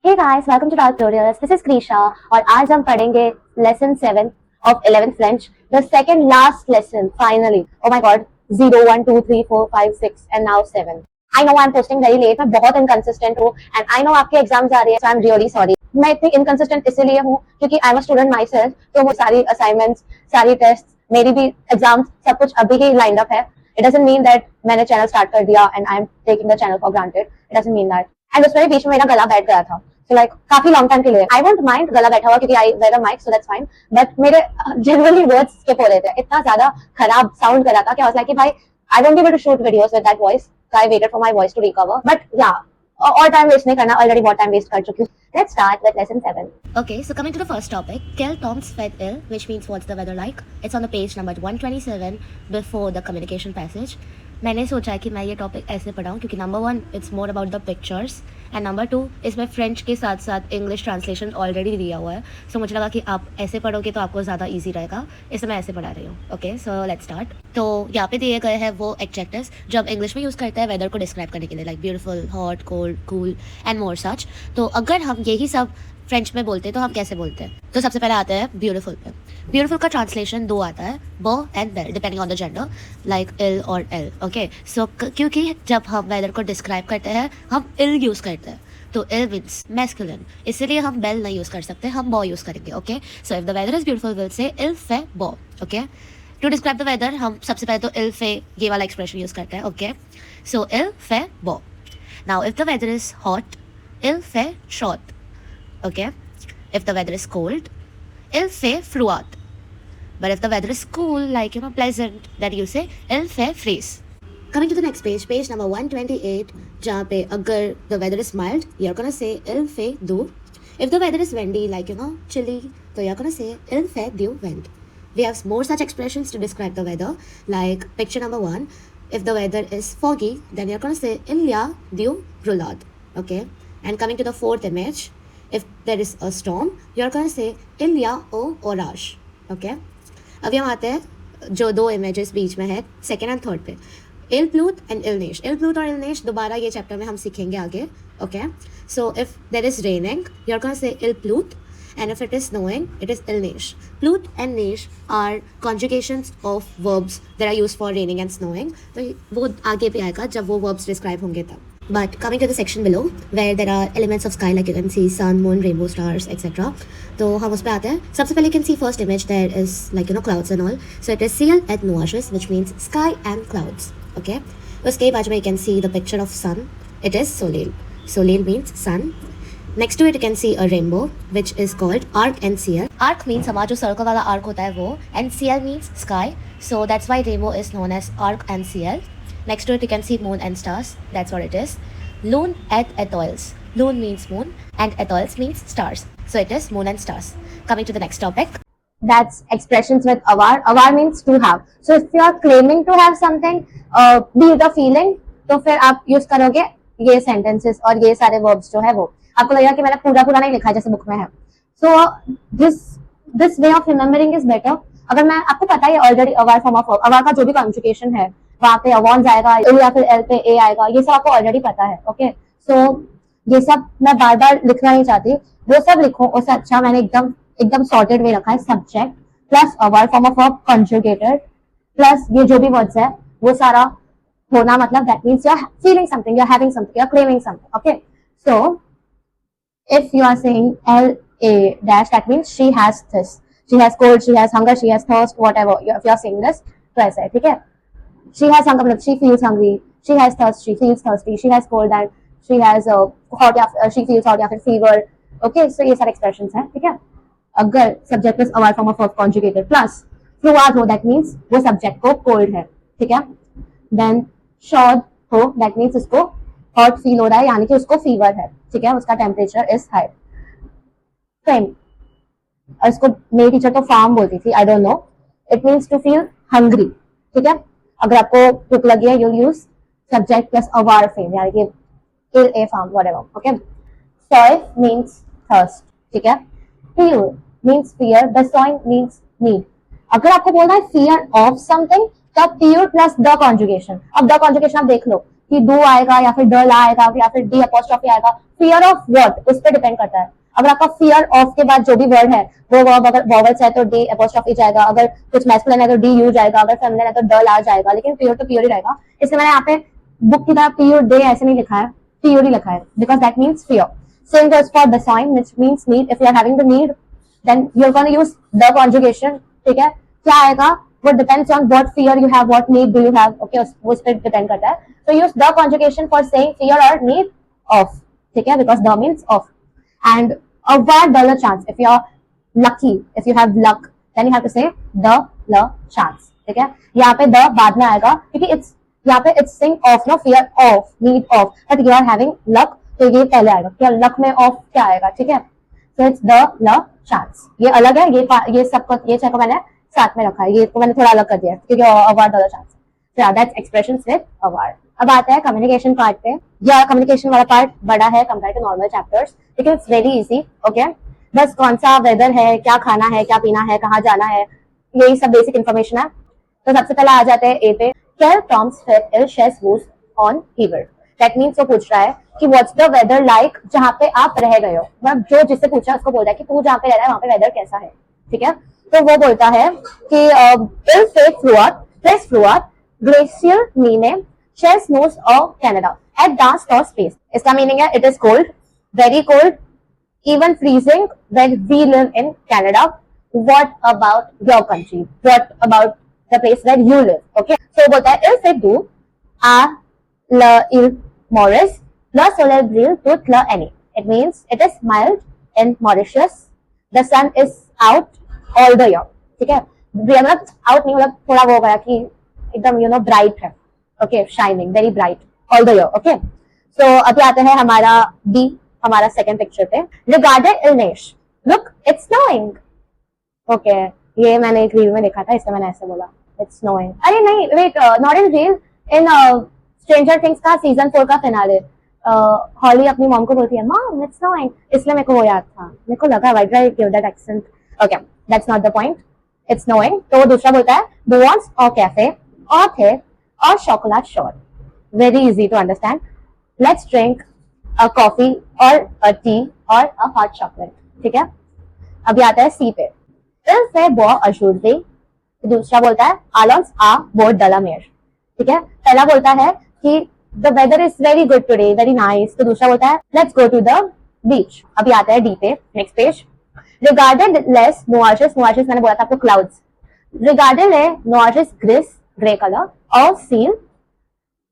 Hey guys, welcome to our tutorials. This is Krisha और आज हम पढ़ेंगे lesson 7 of 11th French, the second last lesson finally. Oh my god, 0, 1, 2, 3, 4, 5, 6 and now 7. I know I'm posting very late, मैं बहुत inconsistent हूँ and I know आपके exams आ रही है, so I'm really sorry. मैं इतनी inconsistent इसलिए हूँ क्योंकि I'm a student myself, तो वो सारी assignments, सारी tests, मेरी भी exams सब कुछ अभी ही lined up है. It doesn't mean that मैंने channel start कर दिया and I'm taking the channel for granted. It doesn't mean that. And उसमें बीच में मेरा गला बैठ गया था. So like काफी लॉन्ग टाइम के लिए आई वोंट माइंड गला बैठा हुआ क्योंकि I wear a mic so that's fine but मेरे जनरली वर्ड्स स्किप हो रहे थे इतना ज्यादा खराब साउंड कर रहा था कि आई वाज लाइक कि भाई I won't be able to shoot videos with that voice so I waited for my voice to recover but या और टाइम वेस्ट नहीं करना ऑलरेडी बहुत टाइम वेस्ट कर चुकी हूँ let's start with lesson 7 Okay, so coming to the first topic, quel temps fait il, which means what's the weather like. It's on the page number 127 before the communication passage. मैंने सोचा है कि मैं ये topic ऐसे पढ़ाऊँ क्योंकि number 1 it's more about the pictures and number 2 इसमें French के साथ साथ इंग्लिश ट्रांसलेशन ऑलरेडी दिया हुआ है सो मुझे लगा कि आप ऐसे पढ़ोगे तो आपको ज़्यादा ईजी रहेगा इसलिए मैं ऐसे पढ़ा रही हूँ ओके सो लेट्स स्टार्ट तो यहाँ पे दिए गए हैं वो एडजेक्टिव्स जो हम इंग्लिश में यूज़ करते हैं वेदर को डिस्क्राइब करने के लिए like beautiful hot cold cool and more such तो अगर हम यही सब फ्रेंच में बोलते हैं तो हम कैसे बोलते हैं तो सबसे पहले आते हैं ब्यूटीफुल पे ब्यूटीफुल का ट्रांसलेशन दो आता है बो एंड बेल depending on the gender like इल और एल ओके सो क्योंकि जब हम वेदर को डिस्क्राइब करते हैं हम इल यूज़ करते हैं तो इल मीन्स मैस्कुलिन इसलिए हम बेल नहीं यूज़ कर सकते हम बो यूज़ करेंगे okay so if the weather is beautiful we'll say इल फे बो okay to describe the weather हम सबसे पहले तो इल फे ये वाला एक्सप्रेशन यूज़ करते हैं ओके सो इल फे बो now if the weather is hot इल फे शॉट okay if the weather is cold il fait froid but if the weather is cool like pleasant then you say il fait freeze coming to the next page page number 128 जहाँ पे अगर the weather is mild you're gonna say il fait doux if the weather is windy like chilly तो you're gonna say il fait du vent we have more such expressions to describe the weather like picture number 1 if the weather is foggy then you're gonna say il y a du brouillard okay and coming to the fourth image if there is a storm you're going to say il y a au orage okay अब हम आते हैं जो दो images बीच में है second and third पे इल प्लूथ and इल नेश इल प्लूथ और इल नेश दोबारा ये चैप्टर में हम सीखेंगे आगे okay so if there is raining you're going to say il प्लूथ and if it is snowing it is il nesh प्लूथ and nesh are conjugations of verbs that are used for raining and snowing तो वो आगे भी आएगा जब वो verbs describe होंगे तब But coming to the section below where there are elements of sky like you can see sun, moon, rainbow, stars, etc. तो हम उस पे आते हैं सबसे पहले you can see first image there is like clouds and all. So it is ciel et nuages which means sky and clouds. Okay. उसके बाद में you can see the picture of sun. It is soleil. Soleil means sun. Next to it you can see a rainbow which is called arc and ciel. Arc means हमारा जो circle वाला arc होता है वो and ciel means sky. So that's why rainbow is known as arc and ciel. Next to it you can see moon and stars. That's what it is. Lune et étoiles. Lune means moon and étoiles means stars. So it is moon and stars. Coming to the next topic. That's expressions with avar. Avar means to have. So if you are claiming to have something, be the feeling, तो फिर आप use करोगे ये sentences और ये सारे verbs जो है वो आपको लगेगा कि मैंने पूरा नहीं लिखा जैसे बुक में है. So this way of remembering is better. अगर मैं आपको पता है ऑलरेडी अवार फॉर्म ऑफ अवार का जो भी कॉन्जुगेशन है वहाँ पे अवॉन्स आएगा या फिर एल पे ए आएगा ये सब आपको ऑलरेडी पता है ओके सो ये सब मैं बार बार लिखना नहीं चाहती वो सब लिखो उससे अच्छा मैंने एकदम सॉर्टेड वे रखा है सब्जेक्ट प्लस अवार form of verb conjugated plus ये जो भी वर्ड्स है वो सारा होना मतलब that means you are feeling something you are having something you are claiming something okay so if you are saying L A dash that means she has this she has cold she has hunger she has thirst whatever if you are saying this तो ऐसा है ठीक है she has hunger मतलब she feels hungry she has thirst she feels thirsty she has cold and she has hot या she feels hot या फिर fever okay so ये सारे expressions हैं ठीक है अगर subject plus अवार form of verb conjugated plus fluid हो that means वो subject को cold है ठीक है then shod हो that means उसको हॉट फील हो रहा है यानी कि उसको फीवर है ठीक है उसका टेम्परेचर इज हाई फेम और इसको मेरी टीचर तो फार्म बोलती थी I don't know it means to feel hungry ठीक है अगर आपको भूख लगी है यूल यूज सब्जेक्ट प्लस अवार फेम यानी कि इल ए फार्म व्हाटएवर ओके सॉइफ मीन्स थर्स्ट ठीक है फील मीन्स फियर द सॉइंग मीन्स नीड अगर आपको बोलना है फियर ऑफ समथिंग तब फील प्लस द कॉन्जुगेशन अब द कॉन्जुगेशन आप देख लो कि डू आएगा या फिर ड ला आएगा या फिर डी अपॉस्ट्रॉफी आएगा, फियर ऑफ व्हाट उस पर डिपेंड करता है। अगर आपका फियर ऑफ के बाद जो भी वर्ड है वो वर्ब अगर वॉवल्स है तो डी अपॉस्ट्रॉफी जाएगा, अगर कुछ मैस्कुलिन है तो डी यू जाएगा, अगर फेमिनिन है तो ड ला जाएगा, लेकिन प्योर तो प्योर ही रहेगा। इसलिए मैंने यहाँ पे बुक की तरह प्योर डे ऐसे नहीं लिखा है, प्योर ही लिखा है, because that means fear. Same goes for बेसाइन which means need. If you are having the need then you are gonna use the conjugation. ठीक है, क्या आएगा वो depends on what fear you have, what need do you have. Okay, उस पर depend करता है। So use the conjugation for saying fear or need of, ठीक है, because the means of. And a $1 chance, if you are lucky, if you have luck, then you have to say the chance, ठीक है। यहाँ पे the बाद में आएगा क्योंकि it's यहाँ पे it's saying of, no fear of, need of, but you are having luck, तो ये पहले आएगा। क्या luck में of क्या आएगा, ठीक है। So it's the chance, ये अलग है, ये सबको ये छह को मैंने साथ में रखा है, ये को मैंने थोड़ा अलग कर दिया क्योंकि $1 chance। So yeah, that's expressions with award. अब आता है कम्युनिकेशन पार्ट पे। या कम्युनिकेशन वाला पार्ट बड़ा है कंपेयर टू नॉर्मल चैप्टर्स, लेकिन इट्स वेरी इजी। ओके, बस कौन सा वेदर है, क्या खाना है, क्या पीना है, कहाँ जाना है, यही सब बेसिक इन्फॉर्मेशन है। तो सबसे पहले आ जाते हैं ए पे। टेल टॉम्स फेट इल शेस whose on fever. That means वो पूछ रहा है कि व्हाट्स द वेदर लाइक जहाँ पे आप रह गए हो। मतलब जो जिससे पूछा है उसको बोल रहा है कि तू जहाँ पे रह रहा है वहाँ पे वेदर कैसा है, ठीक है। तो वो बोलता है कि इल फेट फ्लूआर, प्लेस फ्लूआर, ग्लेशियल मीने शेयर स्नोज ऑफ कैनेडा एट डांस और स्पेस। इसका मीनिंग है it is cold, very cold, even freezing when we live in Canada. What about your country, what about the place where you live. Okay, so बोलता है इल फेट डू आ ल इल मॉरिस ल सोलर ब्रिल टूट ल एनी। It means it is mild in Mauritius, the sun is out all the year, ठीक है। मतलब आउट नहीं, मतलब थोड़ा वो हो गया कि एकदम यू नो ब्राइट है। Okay, shining, very bright all the year. Okay, so अभी आते हैं हमारा बी, हमारा सेकंड पिक्चर पे। रिगार्डेड इलनेश, लुक इट्स स्नोइंग। ओके, ये मैंने एक रील में देखा था, इसलिए मैंने ऐसे बोला इट्स स्नोइंग। अरे नहीं wait, not in real, in Stranger Things का सीजन 4 का फिनाले हॉली अपनी मॉम को बोलती है मॉम इट्स स्नोइंग, इसलिए मेरे को वो याद था, मेरे को लगा why did I give that accent. Okay, that's not the point, it's snowing. तो दूसरा बोलता है डू वांट्स और कैफे और थे और chocolate short. Very easy to understand. Let's drink a coffee or a tea or a hot chocolate. ठीक है, अभी आता है सी पे। Il fait beau aujourd'hui. दूसरा बोलता है Allons à bord de la mer. ठीक है, पहला बोलता है कि the weather is very good today, very nice. तो दूसरा बोलता है let's go to the beach. अभी आता है डी पे, next page. Regarded les nuages, nuages मैंने बोला था आपको clouds. Regarded les nuages gris, grey colour और सील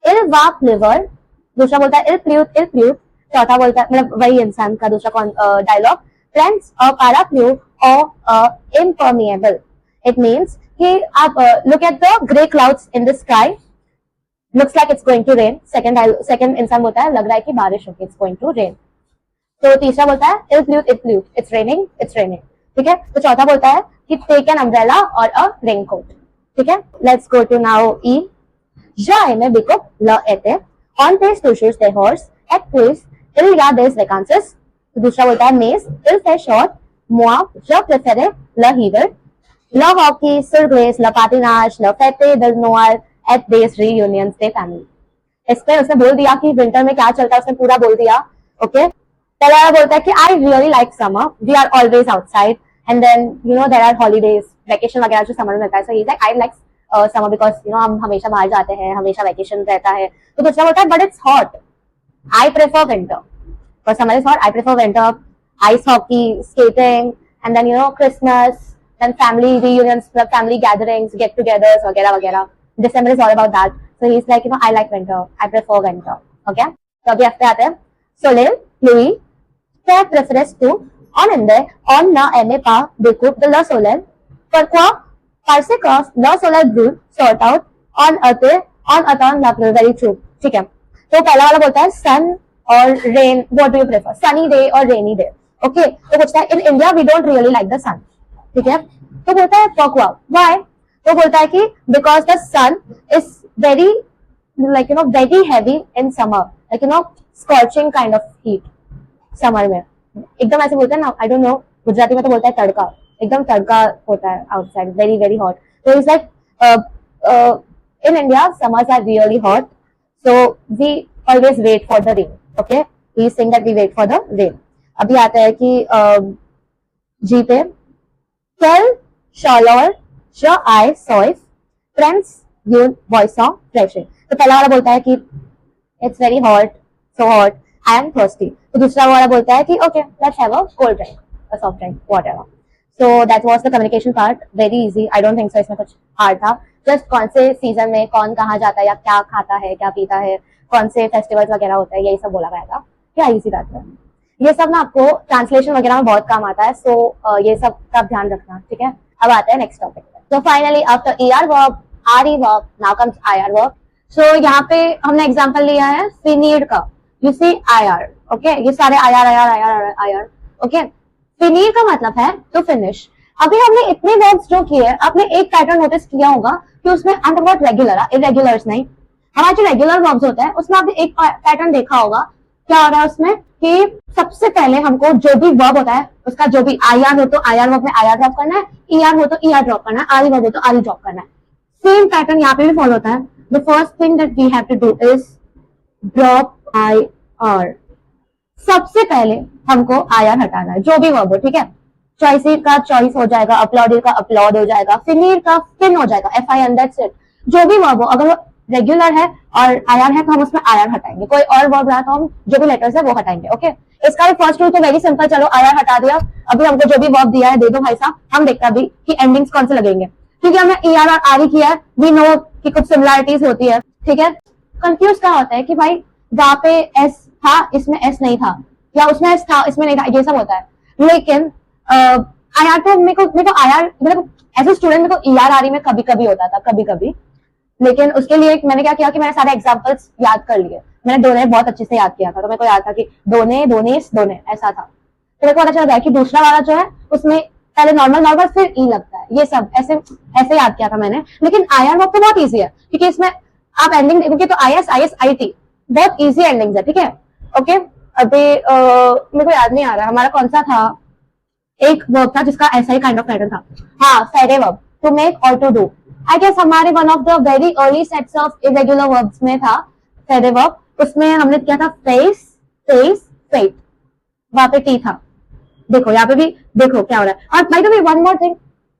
इल वा प्लिवर। दूसरा बोलता है इल प्ल्यूट, इल प्ल्यूट। चौथा बोलता है मतलब वही इंसान का दूसरा डायलॉग, फ्रेंड्स अ पैराप्ल्यू और इम्परमिएबल। इट मींस कि आप look at the grey clouds in the sky, looks like it's going to rain. Second इंसान बोलता है लग रहा है कि बारिश होगी, इट्स गोइंग टू रेन। तो तीसरा बोलता है इल प्ल्यूट, इल प्ल्यूट, इट्स रेनिंग, इट्स रेनिंग, ठीक है। तो चौथा बोलता है कि टेक एन अम्ब्रेला और अ रेनकोट, ठीक है। लेट्स गो टू नाउ ई। Já me bico la ete on tes tushus de horse et puis il y a des vacances। तो दूसरा बोलता है मेज il fait short moi je préfère la hiver la hockey sur glace la patinage la fête de Noël et des reunions de famille। इस पे उसने बोल दिया कि विंटर में क्या चलता है, उसने पूरा बोल दिया। ओके, पहला वाला बोलता है कि I really like summer, we are always outside and then you know there are holidays, vacation वगैरह जो समर में मिलता है। So he is like I like summer because you know हम हमेशा बाहर जाते हैं, हमेशा वैकेशन रहता है। तो दूसरा बोलता है but it's hot, I prefer winter because summer is hot, I prefer winter, ice hockey, skating and then you know Christmas, then family reunions, family gatherings, get togethers वगैरह वगैरह। December is all about that. So he's like, you know, I like winter. I prefer winter. Okay? तो अभी after आते हैं Soleil, Louis, क्या preference to on inde, on na eme pa découpe de la Soleil, pourquoi? Parce que la Soleil brûle, sort out, on attend l'April, very true. ठीक है? तो पहला वाला बोलता है sun और rain, what do you prefer? Sunny day or rainy day? Okay? तो पूछता है in India we don't really like the sun. ठीक है? तो बोलता है pourquoi? Why? तो बोलता है कि because the sun is very like you know very heavy in summer, like you know scorching kind of heat summer में। एकदम ऐसे बोलते हैं ना, आई डोंट नो गुजराती में तो बोलता है तड़का, एकदम तड़का होता है आउटसाइड, वेरी वेरी हॉट। तो is like in India summers are really hot, So we always wait for the rain. Okay, he is saying that we wait for the rain. अभी आता है कि जी पे Tell Shalor Sure I Soif Friends You Voice of Freshing. तो पहला वाला बोलता है कि It's very hot, so hot. I am thirsty. तो दूसरा वाला बोलता है कि Okay, let's have a cold drink, a soft drink, whatever. So that was the communication part. Very easy. I don't think so इसमें कुछ hard था. Just कौन से सीजन में कौन कहाँ जाता है या क्या खाता है क्या पीता है, कौन से फेस्टिवल्स वगैरह होता है, यही सब बोला गया था. क्या इजी बात है. ये सब ना आपको ट्रांसलेशन वगैरह में बहुत काम आता है. सो ये सब का ध्यान रखना. ठीक है. अब आते हैं नेक्स्ट टॉपिक पे. तो finally after ER verb, RE verb, now comes IR verb. So यहाँ पे हमने एग्जांपल लिया है फिनीड का. You see IR. ओके, ये सारे IR. ओके, फिनीड का मतलब है टू फिनिश. अभी हमने इतने वर्ब्स जो किए, आपने एक पैटर्न नोटिस किया होगा कि उसमें अंडरवर्ड रेगुलर, इरेगुलर्स नहीं. हमारे जो रेगुलर वर्ब्स होते हैं उसमें आपने एक पैटर्न देखा होगा. क्या हो रहा है उसमें कि सबसे पहले हमको जो भी वर्ब होता है उसका जो भी IR हो तो IR वर्ब में IR ड्रॉप करना है, ER हो तो ER ड्रॉप करना है, RE वर्ब हो तो RE ड्रॉप करना है. सेम पैटर्न यहाँ पे भी फॉलो होता है. The first thing that we have to do is drop IR. सबसे पहले हमको IR हटाना है जो भी वर्ब हो. ठीक है. चॉइसिड का चॉइस हो जाएगा, अपलॉडेड का अपलॉड हो जाएगा, फिनीर का फिन हो जाएगा, FIN. That's it. जो भी वर्ब हो, अगर वो रेगुलर है और IR है तो हम उसमें IR हटाएंगे. कोई और वर्ब रहा तो हम जो भी लेटर्स है वो हटाएंगे. ओके, इसका भी फर्स्ट रूल तो वेरी सिंपल. चलो IR हटा दिया. अभी हमको जो भी वर्ब दिया है दे दो भाई साहब. हम देखते हैं अभी कि एंडिंग्स कौन से लगेंगे. क्योंकि हमने ER और RE किया है, वी नो कि कुछ सिमिलरिटीज होती है. ठीक है. कंफ्यूज क्या होता है कि भाई वहां पे S था, इसमें S नहीं था, या उसमें S था इसमें नहीं था, ये सब होता है. लेकिन IR तो मेरे को IR मतलब एज ए स्टूडेंट मेरे को ER RE में कभी कभी होता था, कभी कभी. लेकिन उसके लिए मैंने क्या किया कि मैंने सारे एग्जांपल्स याद कर लिए. मैंने दोने बहुत अच्छे से याद किया था, तो मेरे को याद था कि दोने, दोनेस, दोने ऐसा था. तो मेरे को पता चल गया कि दूसरा वाला जो है उसमें पहले नॉर्मल फिर ई लगता है. ये सब ऐसे ऐसे याद किया था मैंने. लेकिन IR वर्ब तो बहुत ईजी है क्योंकि इसमें आप एंडिंग देखोगे तो IS, IS, IT बहुत ईजी एंडिंग्स है. ठीक है. ओके, अभी मेरे को याद नहीं आ रहा हमारा कौन सा था. एक वर्ब था जिसका ऐसा ही काइंड ऑफ पैटर्न था. हाँ, फेरे वर्ब, टू मेक और टू डू. आई गेस हमारे one of the very early sets of irregular verbs में था फेरे वर्ब. उसमें हमने क्या था, फेस, फेस, फेट. वहां पे टी था. देखो यहाँ पे भी देखो क्या हो रहा है. और by the way one more thing,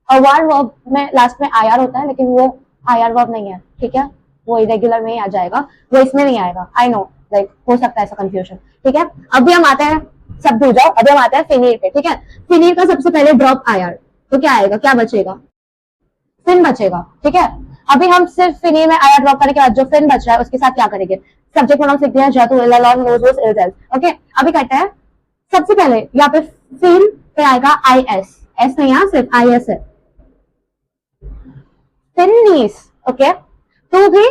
अवार वर्ब में लास्ट में IR होता है लेकिन वो IR वर्ब नहीं है. ठीक है, वो इरेगुलर में ही आ जाएगा, वो इसमें नहीं आएगा. आई नो, लाइक हो सकता है ऐसा कंफ्यूजन. ठीक है. अभी हम आते हैं, सब भूल जाओ, अभी हम आते हैं फिनीर पे. ठीक है. फिनीर का सबसे पहले ड्रॉप IR. तो क्या आएगा, क्या बचेगा, फिन बचेगा. ठीक है. अभी हम सिर्फ फिनीर में IR ड्रॉप करने के बाद जो फिन बच रहा है उसके साथ क्या करेंगे, सब्जेक्ट प्रोनाउन लिख दिया, जातु, इल्ला, नोज, इल्जल. ओके, अभी कहते हैं सबसे पहले यहाँ पे फिन पे आएगा IS. S नहीं, यहाँ सिर्फ IS है. फिनीस. ओके, टू भी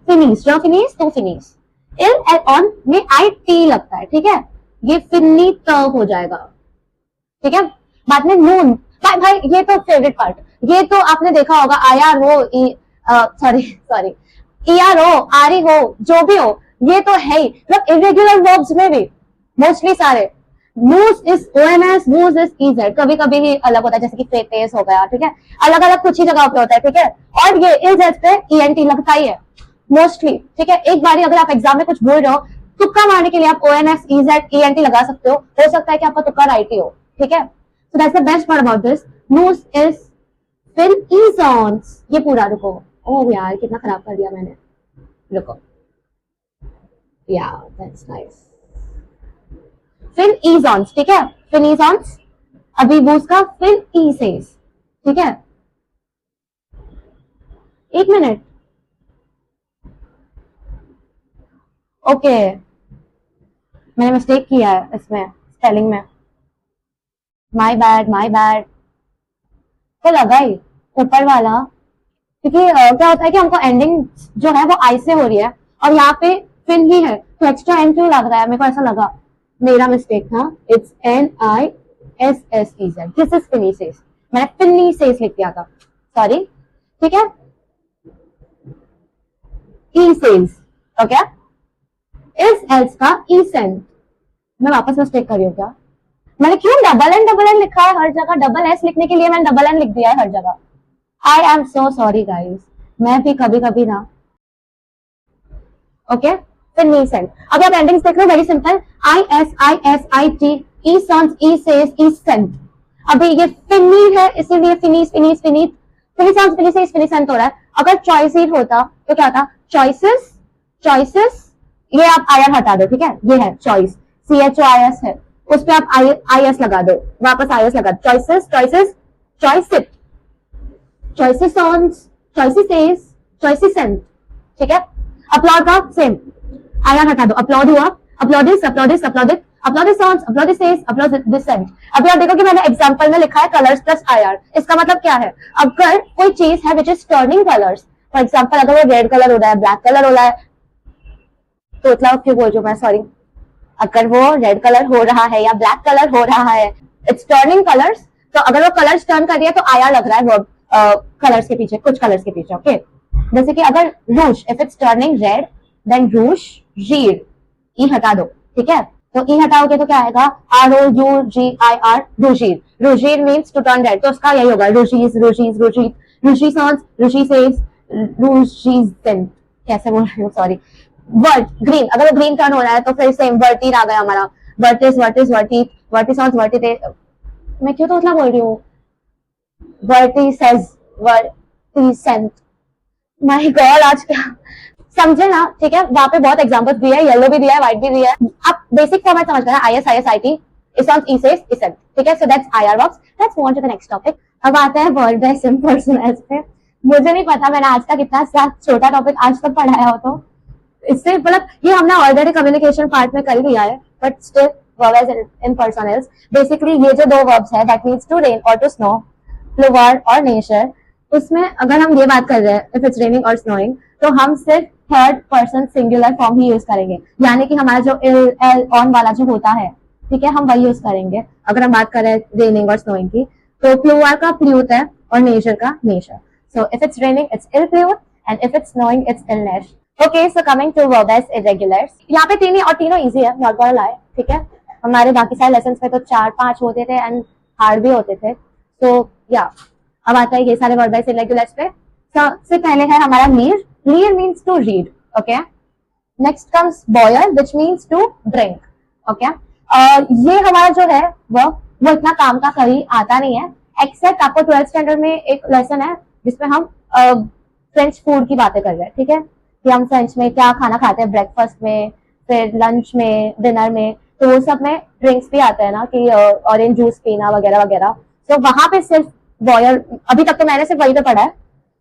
फिनीस, जो फिनीस टू फिनीस. इल एल ऑन में IT लगता है. ठीक है, ये फिनीत हो जाएगा. ठीक है. बाद में नून. भाई ये तो फेवरेट पार्ट, ये तो आपने देखा होगा. IR हो, सॉरी ER हो, RE हो, जो भी हो, ये तो है ही. मतलब इरेगुलर वर्ब्स में भी मोस्टली सारे मूज इज ONS, मूज इज EZ. कभी कभी ही अलग होता है, जैसे कि फेटेस हो गया. ठीक है, अलग अलग कुछ ही जगह पे होता है. ठीक है. और ये इज पे ENT लगता ही है मोस्टली. ठीक है. एक बार अगर आप एग्जाम में कुछ बोल रहे हो, तुक्का मारने के लिए आप ONS, EZ, ENT लगा सकते हो सकता है कि आपका तुक्का राइट ही हो. ठीक है. So that's the best part about this. Moose is फिर easons. ये पूरा रुको. ओह यार कितना खराब कर दिया मैंने. रुको. Yeah, that's nice. फिर easons. ठीक है. फिर easons. अभी वो उसका फिर eases. ठीक है. एक मिनट. ओके, मैंने मिस्टेक किया है इसमें स्पेलिंग में. My bad. तो लगा ही ऊपर वाला, क्योंकि क्या होता है कि हमको एंडिंग जो है वो आई से हो रही है और यहाँ पे फिन ही है तो एक्स्ट्रा एन क्यों लग रहा है. मेरे को ऐसा लगा, मेरा मिस्टेक था. It's NISSEZ. दिस इज फिनीसेस. मैंने फिनीसेस लिख दिया था, सॉरी. ठीक है. ईसेस. ओके, इस एल्स का ईसेंट. मैं वापस मिस्टेक कर रही हूँ क्या. मैंने क्यों डबल एन लिखा है हर जगह. डबल S लिखने के लिए मैंने डबल N लिख दिया है हर जगह. I am so sorry guys. मैं भी कभी कभी ना ओके, फिर नी सेंट। अब आप एंडिंग्स देख रहे हो, वेरी सिंपल, ISISIT, ई साउंड्स, ई सेज, ई सेंट। अभी ये फिनी है इसीलिए फिनीस फिनीस फिनीस फिनी साउंड्स, फिनी सेज, फिनी सेंट हो रहा है। अगर चॉइस होता तो क्या था, चॉइसेस, चॉइसेस, ये आप आईआर हटा दो, ठीक है, ये है चॉइस, CHOIS है, उस पे आप IS लगा दो, वापस IS लगा दो, चॉइसेस, चॉइसेस, चॉइसिट, चॉइसेस सॉन्ग्स, चॉइसेस, चॉइसेसेंट, ठीक है। अपलॉड का सेम, आईआर हटा दो, अपलॉड हुआ, अपलॉडिस, अपलॉडिस, अपलॉडिट, अपलॉडिस सॉन्ग्स, अपलॉडिस सेज, अपलॉडिसेंट। अभी आप देखो कि मैंने एग्जांपल में लिखा है कलर्स प्लस आईआर। इसका मतलब क्या है, अगर कोई चीज है which is turning colours, for example अगर वो रेड कलर हो रहा है, ब्लैक कलर हो रहा है, तो मतलब क्यों बोल रही हूँ मैं, सॉरी, अगर वो रेड कलर हो रहा है या ब्लैक कलर हो रहा है, इट्स टर्निंग कलर्स, तो अगर वो कलर्स टर्न कर रही है तो आईआर लग रहा है वर्ब कलर्स के पीछे, कुछ कलर्स के पीछे, ओके। जैसे कि अगर रूज, if it's turning red, then रूज, रीड, ई हटा दो, ठीक है, तो ई हटाओगे तो क्या आएगा, ROUGIR, रूजीर, रूजीर मीन्स टू टर्न रेड, तो उसका यही होगा, रूजीज, रूजीज, रूजीज, रूजी सॉन्ग्स, रूजी सेज, रूजीजन, कैसे बोल रही हूँ, सॉरी। वर्ट, ग्रीन, अगर वो ग्रीन टर्न हो रहा है तो फिर सेम वर्टीर आ गया हमारा, vertices, vertices, Varti, Varti songs, Varti, मैं क्यों तो उतना बोल रही हूँ, वर्टिसेस, वर्टिसेंट, माय गॉड, आज क्या समझे ना, ठीक है, वहां पे बहुत एग्जांपल्स दिए हैं, येलो भी दिया है, व्हाइट भी दिया है, आप बेसिक फॉर्मेट समझ गए ना, ISISIT, इसेंट, इसेस, इसेंट, ठीक है, so that's IR works. Let's move on to the next topic. अब आता है वर्ड बाय इम्पर्सोनल्स पे। मुझे नहीं पता मैंने आज तक इतना छोटा टॉपिक आज तक पढ़ाया हो, तो इससे मतलब ये हमने ऑलरेडी कम्युनिकेशन पार्ट में कर लिया है, बट स्टिल वर्ब एज इम्पर्सोनल्स, बेसिकली ये जो दो वर्ब्स है, दैट मीन्स टू रेन और टू स्नो, फ्लोवर और नेचर, उसमें अगर हम ये बात कर रहे हैं, इफ इट्स रेनिंग और स्नोइंग, तो हम सिर्फ थर्ड पर्सन सिंगुलर फॉर्म ही यूज करेंगे, यानी कि हमारा जो इल, एल, ऑन वाला जो होता है, ठीक है, हम वही यूज करेंगे अगर हम बात कर रहे हैं रेनिंग और स्नोइंग की। तो प्लूअर का प्ल्यूट है और नेचर का नेचर, so if it's raining it's इल प्ल्यूट and if it's snowing it's इल नेश। Okay, so coming to verb एज इरेगुलर्स, यहाँ पे तीन और तीनों इजी है, नॉट गोना लाई, ठीक है, हमारे बाकी सारे लेसन्स में तो 4-5 होते थे एंड हार्ड भी होते थे, तो या अब आता है ये सारे वर्ब एज इरेगुलर्स पे। सबसे पहले है हमारा लीर, लीर means to read, okay. Next comes बॉयर which means to drink, okay. ये हमारा जो है वो इतना काम का कहीं आता नहीं है, एक्सेप्ट आपको 12th स्टैंडर्ड में एक लेसन है जिसमें हम फ्रेंच फूड की बातें कर रहे हैं, ठीक है, कि हम फ्रेंच में क्या खाना खाते हैं, ब्रेकफास्ट में, फिर लंच में, डिनर में, तो वो सब में ड्रिंक्स भी आते हैं ना, कि ऑरेंज जूस पीना वगैरह वगैरह, तो वहां पे सिर्फ बॉयर, अभी तक तो मैंने सिर्फ वही पे पढ़ा है,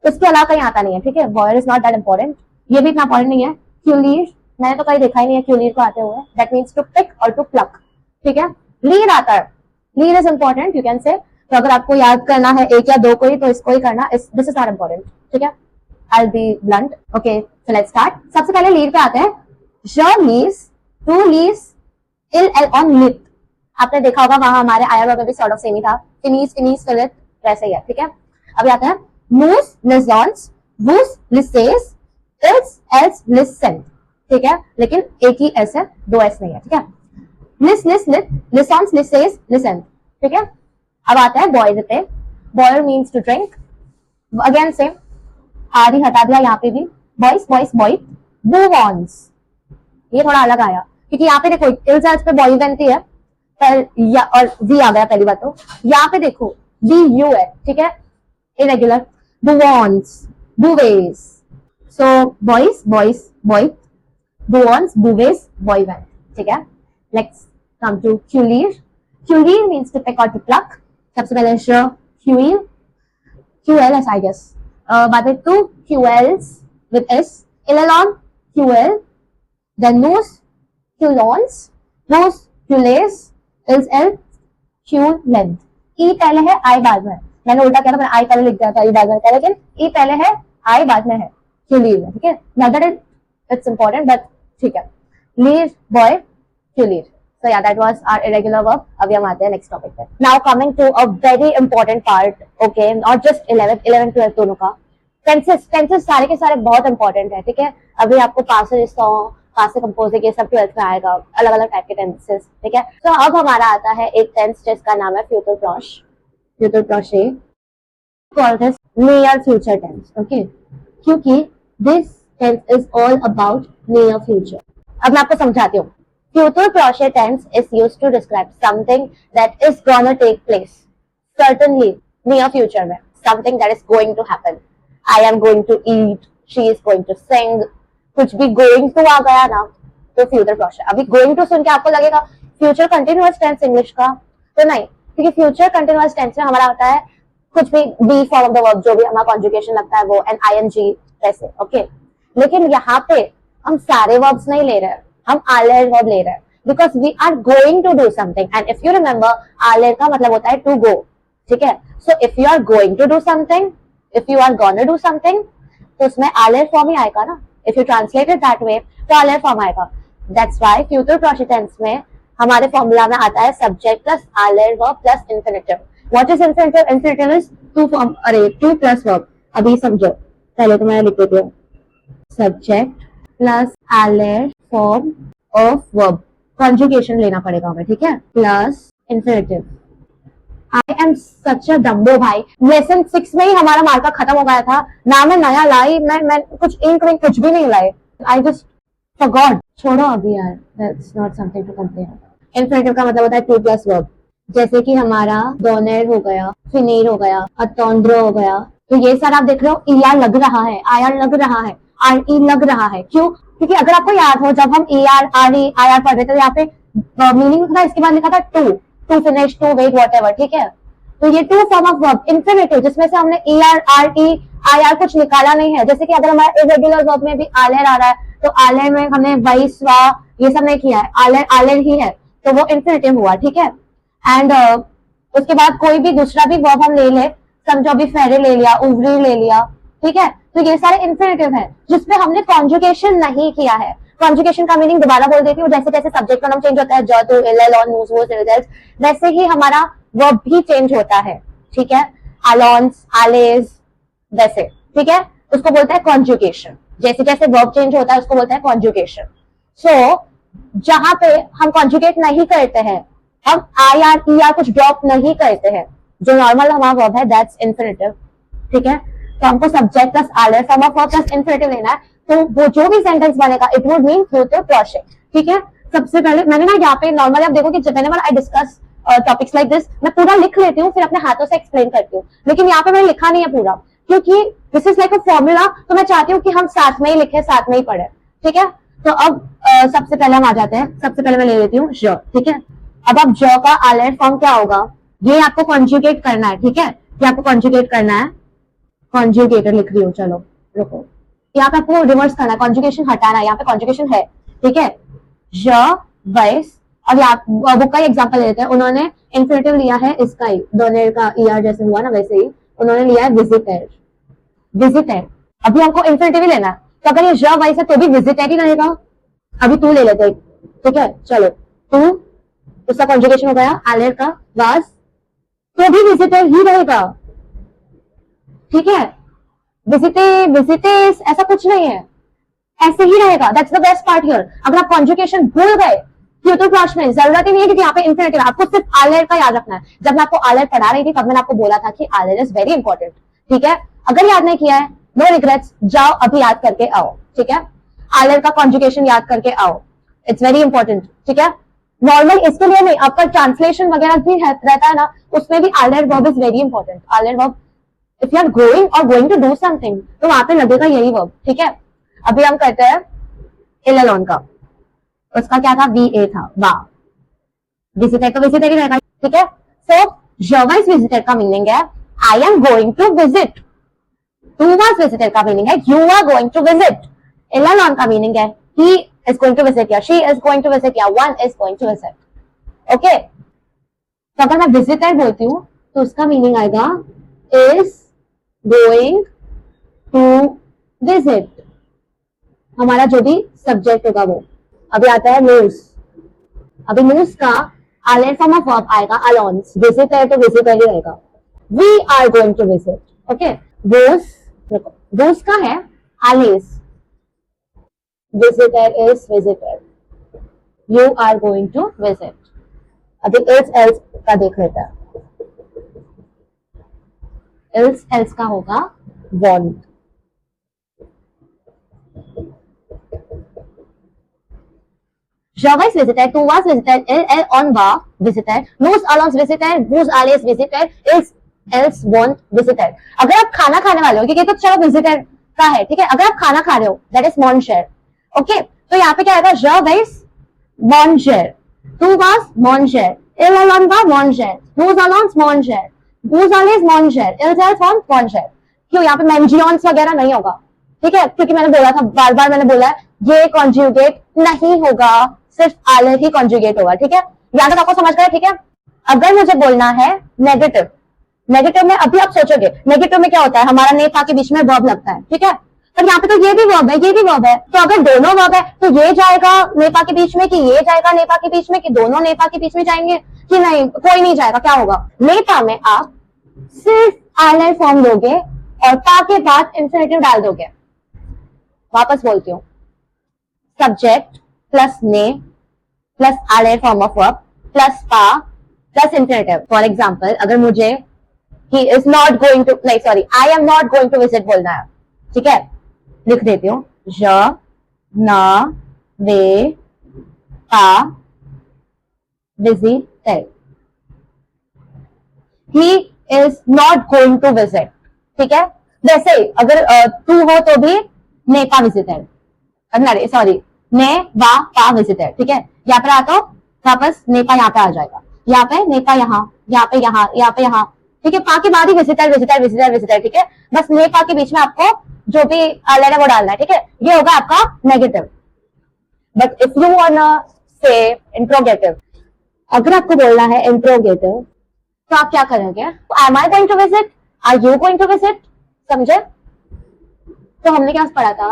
उसके अलावा कहीं आता नहीं है, ठीक है, बॉयर इज नॉट दैट इंपॉर्टेंट, ये भी इतना इंपॉर्टेंट नहीं है। क्यूलीर, मैंने तो कहीं देखा ही नहीं है क्यूलीर को आते हुए, दैट मीन्स टू पिक और टू प्लक, ठीक है। लीर आता है, लीर is important, you can say, तो अगर आपको याद करना है एक या दो को ही, तो इसको ही करना, दिस इज नॉट इंपॉर्टेंट, ठीक है, I'll be blunt. Okay, so let's start. सबसे पहले लीड पे आते हैं, j leaves, to leaves, ill on lit, आपने देखा होगा वहां हमारे आयर वर्ब में भी सॉर्ट ऑफ सेम ही था, फिनीस फिनीस फिलिट, वैसे ही है, ठीक है। अभी आता है मूस लिजॉन्स, वूस लिसेस, इल्स एल्स लिसन, ठीक है, लेकिन एक ही एस है, दो एस नहीं है, ठीक है। लिस लिस लिट, लिसॉन्स लिसेस लिसन, ठीक है। अब आता है बॉयर पे, बॉयर means to drink, again same, R ही हटा दिया यहाँ पे भी, बॉयस बॉयस बॉय, बूवॉन्स, ये थोड़ा अलग आया क्योंकि यहाँ पे देखो इल्स पे बॉय बनती है, पर या और वी आ गया पहली बात, तो यहाँ पे देखो बी यू है, ठीक है, इरेगुलर, बूवॉन्स, बूवेज, सो बॉयस बॉयस बॉय, बूवॉन्स बूवेज बॉय वैन, ठीक है। लेट्स कम टू क्यूलीर, क्यूलीर मीन्स टू पिक और टू प्लक, सबसे पहले क्यूल, QLS I guess, बात है टू QLs with S, Ilalon QL, then moose Qlons, moose Qlays, Ils L Qlent, E पहले है I बाद में, मैंने उल्टा किया था, मैंने I पहले लिख दिया था, E बाद में था, लेकिन E पहले है I बाद में है, Qlir में, ठीक है, now that it's important but ठीक है, Lir boy Qlir, so yeah that was our irregular verb। अभी हम आते हैं नेक्स्ट टॉपिक पे। Now coming to a very important part, okay, not just 11th 12th दोनों का, टेंसेस सारे के सारे बहुत इंपॉर्टेंट है, ठीक है। अभी आपको पासेज सॉन्ग, पास्ट कंपोजिंग, ये सब 12th में आएगा, अलग अलग टाइप के टेंसेस, ठीक है। तो अब हमारा आता है एक टेंस जिसका नाम है फ्यूचर प्रॉश, फ्यूचर प्रॉशे, call this near future tense, okay, क्योंकि this tense is all about near future. अब मैं आपको समझाती हूँ। फ्यूचर क्रोशे tense is used to describe something that is gonna take place certainly near future में, something that is going to happen. I am going to eat, she is going to sing, कुछ भी going to आ गया ना तो future crochet. अभी going to सुन के आपको लगेगा फ्यूचर कंटिन्यूअस टेंस इंग्लिश का, तो नहीं, क्योंकि फ्यूचर कंटिन्यूअस टेंस में हमारा होता है कुछ भी बी फॉर्म ऑफ द वर्ब, जो भी हमारा कॉन्जुगेशन लगता है वो, एंड आईएनजी वैसे, ओके। लेकिन यहाँ पे हम सारे वर्ब्स नहीं ले रहे हैं, हम आलेर वर्ब ले रहे हैं, because we are going to do something, and if you remember आलेर का मतलब होता है टू गो, ठीक है। So if you are going to do something, if you are gonna do something, तो उसमें आलेर फॉर्म ही आएगा ना। If you translate it that way तो आलेर फॉर्म आएगा। दैट्स व्हाई फ्यूचर क्रोशे टेंस में हमारे फॉर्मूला में आता है सब्जेक्ट प्लस आलेर verb plus infinitive. What is infinitive? Infinitive is to form, अरे टू प्लस वर्ब। अभी समझो, पहले तो मैं लिख देती हूँ, सब्जेक्ट प्लस आलेर फॉर्म ऑफ वर्ब, कॉन्जुगेशन लेना पड़ेगा हमें, ठीक है, plus infinitive. I am such a dumbo भाई, लेसन 6 में ही हमारा मार्का खत्म हो गया था ना, मैं नया लाई, मैं कुछ इंक विंक कुछ भी नहीं लाई, आई जस्ट फॉरगॉट। छोड़ो अभी यार, that's not something to complain. Infinitive का मतलब होता है टू प्लस वर्ब, जैसे कि हमारा डोनेर हो गया, फिनेर हो गया, अतोंड्रो हो गया, तो ये सारा आप देख रहे हो ईआर लग रहा है, आईआर लग रहा है, आर ई लग रहा है। क्यों? क्योंकि अगर आपको याद हो जब हम ई R R E I are पढ़ रहे थे, यहाँ पे मीनिंग था, इसके बाद लिखा था to, to finish, to wait, what, ठीक है। तो ये to form of verb infinitive, जिसमें से हमने E R R E I R कुछ निकाला नहीं है। जैसे कि अगर हमारा इरेगुलर वर्ब में भी आलेर आ रहा है, तो आलेर में हमने वही स्वा ये सब नहीं किया है, आलेर आलेर ही है, तो वो इंफिनिटिव हुआ, ठीक है। एंड उसके बाद कोई भी दूसरा भी वर्ब हम ले ले, समझो अभी फेरे ले लिया, उवरी ले लिया, ठीक है, तो ये सारे इंफिनिटिव है जिसमें हमने कॉन्जुगेशन नहीं किया है। कॉन्जुगेशन का मीनिंग दोबारा बोल देती हूँ, जैसे जैसे सब्जेक्ट का नाम चेंज होता है, ज टू एल एल ऑन नूज वोज रिजल्ट्स, वैसे ही हमारा वर्ब भी चेंज होता है, ठीक है। अलोन्स, आलेज, वैसे, ठीक है, उसको बोलते हैं कॉन्जुगेशन। जैसे जैसे वर्ब चेंज होता है उसको बोलते हैं कॉन्जुगेशन। सो जहां पे हम कॉन्जुगेट नहीं करते हैं, हम आई आर ई आर कुछ ड्रॉप नहीं करते हैं, जो नॉर्मल हमारा वर्ब है, दैट्स इंफिनिटिव, ठीक है। तो हमको सब्जेक्ट प्लस आलेर form of verb plus infinitive लेना है, तो वो जो भी सेंटेंस बनेगा इट वुड मीन फ्यूचर क्रोशे, ठीक है। सबसे पहले मैंने ना यहाँ पे नॉर्मली आप देखो कि whenever I discuss topics like this, मैं पूरा लिख लेती हूँ, फिर अपने हाथों से एक्सप्लेन करती हूँ, लेकिन यहाँ पे मैंने लिखा नहीं है पूरा, क्योंकि this is like a formula, तो मैं चाहती हूँ कि हम साथ में ही लिखे, साथ में ही पढ़े, ठीक है। तो अब सबसे पहले हम आ जाते हैं, सबसे पहले मैं ले लेती हूँ ज, ठीक है। अब ज का आलेर फॉर्म क्या होगा, ये आपको कॉन्जुगेट करना है, ठीक है, ये आपको कॉन्जुगेट करना है, कॉन्जुगेटर लिख रही हूँ, चलो रुको, यहाँ पे आपको रिवर्स करना है, कॉन्जुगेशन हटाना है, यहाँ पे कॉन्जुगेशन है, ठीक है। ज वैस, अब यहाँ बुक का ही एग्जांपल लेते हैं, उन्होंने इंफिनिटिव लिया है इसका ही, डोनेर का ईआर जैसे हुआ ना वैसे ही उन्होंने लिया है विजिटर, विजिटर। अभी हमको इंफिनिटिव ही लेना है, तो अगर ये ज वैस है तो भी विजिटर ही रहेगा। अभी तू ले लेते हैं, ठीक है, चलो तू, उसका कॉन्जुगेशन हो गया आलेर का वाज, तो भी विजिटर ही रहेगा, ठीक है। विजिटे विजिटेस ऐसा कुछ नहीं है, ऐसे ही रहेगा, that's the best part here. अगर आप कॉन्जुगेशन भूल गए फ्यूचर क्रोश में, जरूरत ही नहीं है क्योंकि यहाँ पे इंफिनिटिव, आपको सिर्फ आलेर का याद रखना है। जब मैं आपको आलेर पढ़ा रही थी तब मैंने आपको बोला था कि आलेर इज वेरी इंपॉर्टेंट, ठीक है। अगर याद नहीं किया है, नो रिग्रेट्स, जाओ अभी याद करके आओ, ठीक है। आलेर का कॉन्जुगेशन याद करके आओ, इट्स वेरी इंपॉर्टेंट, ठीक है। नॉर्मल इसके लिए नहीं, आपका ट्रांसलेशन वगैरह भी रहता है ना, उसमें भी आलेर वर्ब इज वेरी इंपॉर्टेंट। आलेर verb, if you are going और गोइंग टू डू समथिंग, तो वहां पे लगेगा यही वर्ब, ठीक है। अभी हम करते हैं इलेलोन का, उसका क्या था, वी ए था, वाह, विजिटर तो विजिटर ही रहेगा, ठीक है। सो जर्वाइस विजिटर का मीनिंग है I am going to visit, टू वाज विजिटर का मीनिंग है you are going to visit, इलेलोन का मीनिंग है he is going to visit या she is going to visit या one is going to visit, okay. तो अगर मैं विजिटर बोलती हूँ तो उसका मीनिंग आएगा इज गोइंग टू विजिट, हमारा जो भी सब्जेक्ट होगा वो। अभी आता है न्यूज, अभी न्यूज का आलेर फॉर्म ऑफ वर्ब आएगा अलोन्स, विजिट है तो विजिट ही रहेगा, we are going to visit, okay. वोस का है आलेस, विजिटर इज विजिटर, you are going to visit. अभी इल्स एल्स का देख लेता है, इल्स एल्स का होगा वॉन्ट, Je was visited, tu was visited, il on war visited, nous allons visited, vous allez visited, ils else won't visited. अगर आप खाना खाने वाले हो, क्योंकि तो चलो visited का है, ठीक है, अगर आप खाना खा रहे हो that is manger, ओके, तो यहाँ पे क्या आएगा, je was manger, tu was manger, il on va manger, nous allons manger, vous allez manger, ils else won't manger. क्यों यहाँ पे mentions वगैरह नहीं होगा, ठीक है, क्योंकि मैंने बोला था, बार बार मैंने बोला है, ये कॉन्जुगेट नहीं होगा, सिर्फ आले ही कॉन्जुगेट होगा, ठीक है, यहाँ तक आपको समझ गया, ठीक है। अगर मुझे बोलना है नेगेटिव, नेगेटिव में अभी आप सोचोगे नेगेटिव में क्या होता है, हमारा ने पा के बीच में वर्ब लगता है, ठीक है, पर यहाँ पे तो ये भी वर्ब है, ये भी वर्ब है, तो अगर दोनों वर्ब है तो ये जाएगा नेपा के बीच में कि ये जाएगा नेपा के बीच में, कि दोनों नेपा के बीच में जाएंगे कि नहीं, कोई नहीं जाएगा, क्या होगा, नेपा में आप सिर्फ आलर फॉर्म दोगे और पा के बाद इंफिनिटिव डाल दोगे। वापस बोलती हूँ, सब्जेक्ट प्लस ने प्लस आलर फॉर्म ऑफ वर्ब प्लस पा प्लस इंफिनिटिव। फॉर एग्जाम्पल, अगर मुझे he is not going to, नहीं sorry, I am not going to visit बोलना है, ठीक है, लिख देती हूँ, ज न वे पा visited, he is not going to visit, ठीक है। वैसे ही अगर तू हो तो भी ने पा विजिटेड, सॉरी, ने वा पा विजिटेड, ठीक है, यहाँ पर आता हूँ वापस नेपा यहाँ पे आ जाएगा, यहाँ पे नेपा यहाँ, यहाँ पे यहाँ, यहाँ पे यहाँ, ठीक है, पा के बाद ही विजिटर विजिटर विजिटर विजिटर, ठीक है, बस ने पा के बीच में आपको जो भी लेना है वो डालना है, ठीक है, ये होगा आपका नेगेटिव। बट इफ यू वांना से इंट्रोगेटिव, अगर आपको बोलना है इंट्रोगेटिव तो आप क्या करोगे, am I going to visit, are you going to visit, समझे। तो हमने क्या पढ़ा था,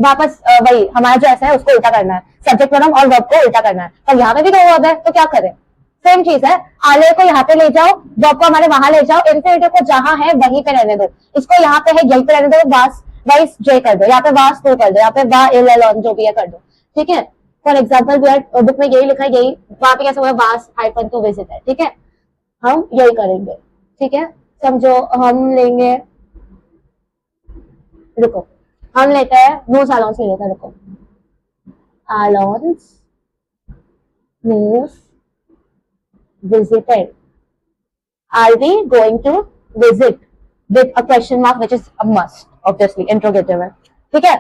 वापस वही हमारा जो ऐसा है उसको उल्टा करना है, सब्जेक्ट प्रोनाउन और वर्ब को उल्टा करना है, पर यहाँ पे भी दो वर्ब है तो क्या करें, सेम चीज है, आले को यहाँ पे ले जाओ, वर्ब को हमारे वहां ले जाओ, इंफिनिटिव को जहां है वहीं पे रहने दो, इसको यहाँ पे है यहीं पे रहने दो, वास वाइस जे कर दो, यहाँ पे वास टू कर दो, यहाँ पे वा इल एल जो भी है कर दो, ठीक है। फॉर एग्जाम्पल बुक में यही लिखा है, यही वहां पे कैसे हुआ, वास हाइफन टू विजिट है, ठीक है, हम यही करेंगे, ठीक है, समझो। हम लेंगे, रुको, हम लेते हैं नोज अलाउंस ले लेते हैं, रुको, अलाउंस नोज visited, are we going to visit with a question mark which is a must, obviously interrogative है, ठीक है,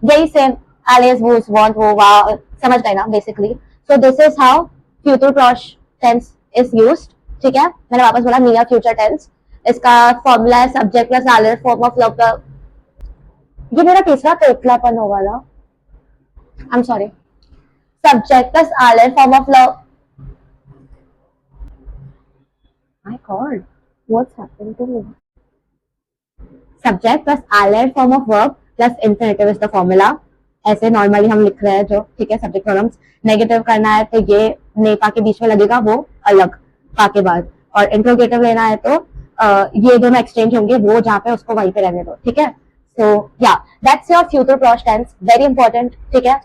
यही सेम alias whose want वो वाह, समझ गए ना basically. so this is how future past tense is used, ठीक है, मैंने वापस बोला near future tense, इसका फॉर्मूला है सब्जेक्ट प्लस आलर फॉर्म ऑफ लव का, ये मेरा तीसरा तोतलापन होगा ना, I am sorry, subject plus आलर form of love, my god, what's happened to me, subject plus allied form of verb plus infinitive is the formula, ऐसे नॉर्मली हम लिख रहे हैं जो, ठीक है, सब्जेक्ट प्रोनाउंस नेगेटिव करना है तो ये ने पा के बीच में लगेगा, वो अलग पा के बाद, और इंट्रोगेटिव लेना है तो ये दोनों एक्सचेंज होंगे, वो जहाँ पे उसको वहीं पे रहने दो, ठीक है। सो या दैट्स योर फ्यूचर प्रोस्ट टेंस, वेरी इंपॉर्टेंट, ठीक है।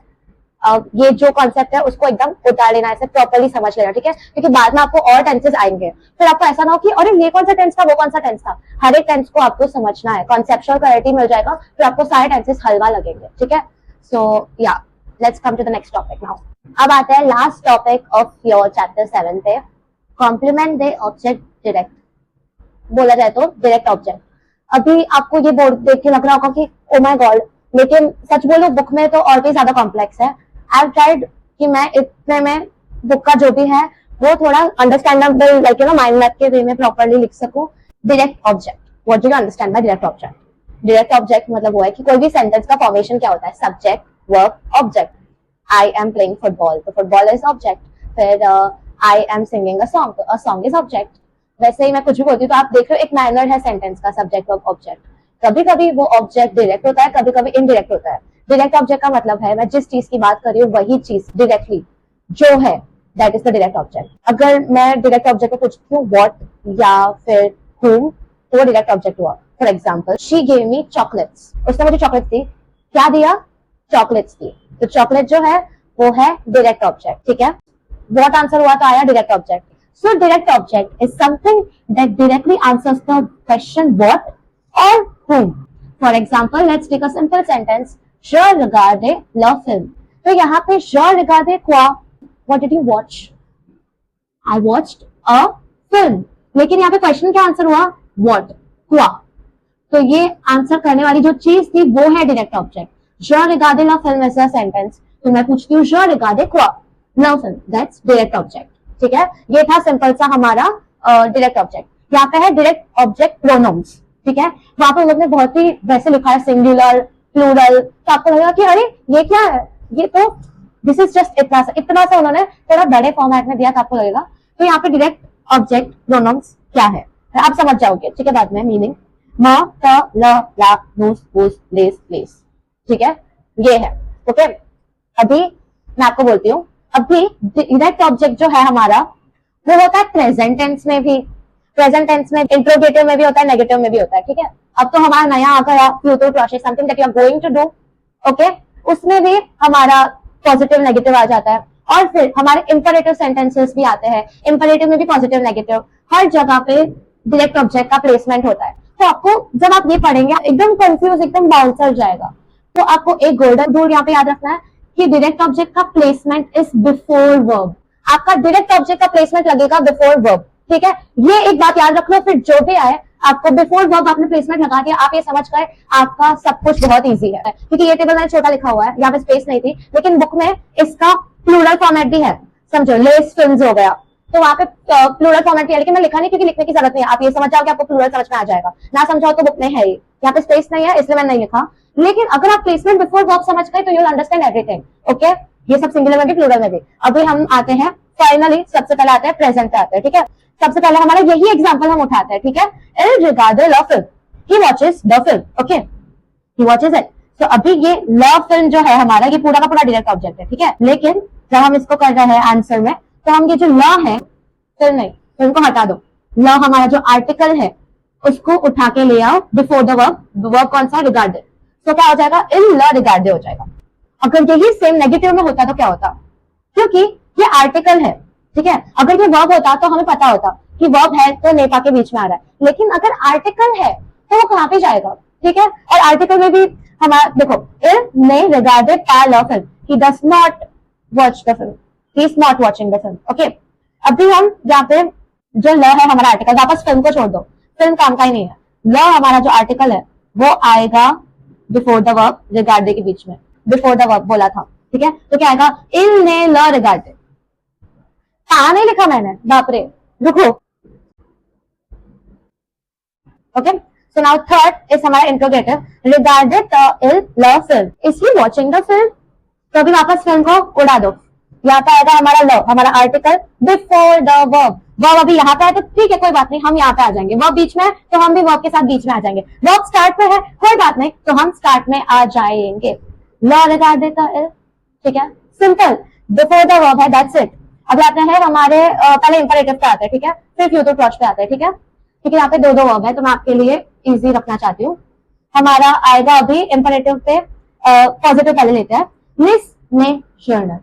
ये जो कॉन्सेप्ट है उसको एकदम उतार लेना, ऐसे प्रॉपर्ली समझ लेना, ठीक है, क्योंकि बाद में आपको और टेंसेस आएंगे, फिर आपको ऐसा ना हो कि अरे ये कौन सा टेंस था, वो कौन सा टेंस था, हर एक टेंस को आपको समझना है, कॉन्सेप्चुअल क्लैरिटी मिल जाएगा, फिर आपको सारे टेंसेस हलवा लगेंगे, ठीक है। So yeah let's come to the next topic now. अब आते हैं last topic of your chapter 7 पे, कॉम्प्लीमेंट द ऑब्जेक्ट डायरेक्ट, बोला जाए तो डायरेक्ट ऑब्जेक्ट। अभी आपको ये बोर्ड देख के लग रहा होगा कि ओ माय गॉड, लेकिन सच बोलो बुक में तो और भी ज्यादा कॉम्प्लेक्स है। आई ट्राइड कि मैं इतने में बुक का जो भी है वो थोड़ा understandable, like you no mind map के वे में प्रॉपर्ली लिख सकूं। Direct object, what do you understand by direct object? Direct object मतलब वो है कि कोई भी सेंटेंस का फॉर्मेशन क्या होता है, subject verb object. I am playing football, तो फुटबॉल इज ऑब्जेक्ट। फिर I am singing a song, तो अ सॉन्ग इज ऑब्जेक्ट। वैसे ही मैं कुछ भी बोलती हूँ तो आप देख रहे हो एक मैनर है सेंटेंस का, सब्जेक्ट वर्ब ऑब्जेक्ट। कभी कभी वो ऑब्जेक्ट डायरेक्ट होता है, कभी कभी इनडायरेक्ट होता है। डायरेक्ट ऑब्जेक्ट का मतलब है मैं जिस चीज की बात कर रही हूँ वही चीज डायरेक्टली जो है, that is the direct object. अगर मैं डायरेक्ट ऑब्जेक्ट को पूछती हूँ व्हाट या फिर whom, तो वो डायरेक्ट ऑब्जेक्ट हुआ। For example, she gave me chocolates, उसने मुझे चॉकलेट दी। क्या दिया? चॉकलेट्स दी। तो चॉकलेट जो है वो है डायरेक्ट ऑब्जेक्ट, ठीक है। व्हाट आंसर हुआ तो आया direct object. So direct object is something that directly answers the question what or whom. For example, let's take a simple sentence. Je regarde la film. तो यहाँ पे je regarde quoi, what did you watch? I watched a film. लेकिन यहाँ पे question क्या answer हुआ? What? quoi. तो ये आंसर करने वाली जो चीज थी वो है direct object. Je regarde la film ऐसा सेंटेंस, तो मैं पूछती हूँ je regarde quoi, la film, that's direct object. ठीक है, ये था सिंपल सा हमारा डायरेक्ट ऑब्जेक्ट. यहाँ पे है डायरेक्ट ऑब्जेक्ट प्रोनाउंस. ठीक है, वहां पे लोग ने बहुत ही वैसे लिखा है सिंगुलर प्लूरल, तो आपको लगेगा कि अरे ये क्या है, ये तो दिस इज जस्ट इतना सा उन्होंने थोड़ा बड़े फॉर्मेट में दिया, तो आपको लगेगा. तो यहाँ पे डायरेक्ट ऑब्जेक्ट प्रोनाउंस क्या है आप समझ जाओगे. ठीक है, बाद में मीनिंग म त ल ला नूस वूस लेस प्लेस. ठीक है, ये है. ओके, अभी मैं आपको बोलती हूँ, अभी डायरेक्ट ऑब्जेक्ट जो है हमारा वो होता है प्रेजेंट टेंस में भी, प्रेजेंट टेंस में इंट्रोगेटिव में भी होता है, नेगेटिव में भी होता है. ठीक है, अब तो हमारा नया आ गया future process, something that you are going to do. Okay, उसमें भी हमारा पॉजिटिव नेगेटिव आ जाता है. और फिर हमारे इंपरेटिव सेंटेंसेस भी आते हैं, इंपरेटिव में भी पॉजिटिव नेगेटिव, हर जगह पे डायरेक्ट ऑब्जेक्ट का प्लेसमेंट होता है. तो आपको जब आप ये पढ़ेंगे एकदम कंफ्यूज, एकदम बाउंस हो जाएगा. तो आपको एक गोल्डन रूल यहाँ पे याद रखना है कि डायरेक्ट ऑब्जेक्ट का प्लेसमेंट इज बिफोर वर्ब. आपका डायरेक्ट ऑब्जेक्ट का प्लेसमेंट लगेगा बिफोर वर्ब. ठीक है, ये एक बात याद रख लो. फिर जो भी आए आपको बिफोर वर्ब आपने प्लेसमेंट लगा दिया, आप ये समझ गए, आपका सब कुछ बहुत इजी है. क्योंकि ये टेबल मैंने छोटा लिखा हुआ है, यहाँ पे स्पेस नहीं थी, लेकिन बुक में इसका प्लूरल फॉर्मेट भी है. समझो, लेस फिल्म्स हो गया, तो वहां पे प्लूरल फॉर्मेट है, लेकिन मैं लिखा नहीं क्योंकि लिखने की जरूरत नहीं है. आप ये समझ जाओ कि आपको प्लूरल समझ में आ जाएगा. ना समझाओ तो बुक में है ही, यहाँ पे स्पेस नहीं है इसलिए मैंने नहीं लिखा. लेकिन अगर आप प्लेसमेंट बिफोर वर्ब समझ गए तो you will understand everything. Okay, ये सब सिंगुलर में भी प्लूरल में भी. अभी हम आते हैं फाइनली, सबसे पहले आते हैं प्रेजेंट पे आते हैं. ठीक है, सबसे पहले हमारा यही एग्जांपल हम उठाते हैं. ठीक है, इल रिगार्डे ला फिल्म, he watches the film. Okay, he watches it. तो अभी ये ला फिल्म जो है हमारा, ये पूरा का पूरा डायरेक्ट ऑब्जेक्ट है. ठीक है, लेकिन जब हम इसको कर रहे हैं आंसर में, तो हम ये जो ला है, फिल्म नहीं, फिल्म को हटा दो. ला हमारा जो आर्टिकल है उसको उठा के ले आओ बिफोर द वर्ब. वर्ब कौन सा? रिगार्डे. तो क्या हो जाएगा? इल ला रिगार्डे हो जाएगा. अगर यही सेम नेगेटिव में होता तो क्या होता? क्योंकि ये आर्टिकल है. ठीक है, अगर ये वर्ब होता तो हमें पता होता कि वर्ब है तो नेपा के बीच में आ रहा है. लेकिन अगर आर्टिकल है तो वो कहाँ पे जाएगा? ठीक है, और आर्टिकल में भी हमारा देखो, इल ने रिगार्डेड पा ला फिल्म, he does not watch the film, he is not watching the film. Okay, अभी हम यहाँ पे जो ल है हमारा आर्टिकल, वापस फिल्म को छोड़ दो, फिल्म काम का ही नहीं है. ल हमारा जो आर्टिकल है वो आएगा बिफोर द वर्ब, रिगार्डे के बीच में. बिफोर द वर्ब बोला था. ठीक है, तो क्या आएगा? इल ने ल रिगार्डे. पा नहीं लिखा मैंने, बाप रे, रुको. Okay, so now third is हमारा इंट्रोगेटिव, रिगार्डेड द इल ल film, is he watching the film. तो अभी वापस फिल्म को उड़ा दो. यहाँ पे आएगा हमारा ल, हमारा article before the verb. Verb अभी यहाँ पे है तो ठीक है, कोई बात नहीं, हम यहाँ पे आ जाएंगे. वर्ब बीच में तो हम भी वर्ब के साथ बीच में आ जाएंगे. वर्ब स्टार्ट पे है, कोई बात नहीं, तो हम स्टार्ट में आ जाएंगे. ल रिगार्डेड द इल. ठीक है, सिंपल, बिफोर द वर्ब है, दैट्स इट. अब आते हैं हमारे पहले इंपरेटिव पे आते हैं. ठीक है, फिर फ्यूचर क्लॉज पे आते हैं. ठीक है, क्योंकि यहाँ पे दो दो वर्ब है तो मैं आपके लिए इजी रखना चाहती हूँ. हमारा आएगा अभी इंपरेटिव पे, पॉजिटिव पहले लेते हैं. लिसने जर्नल,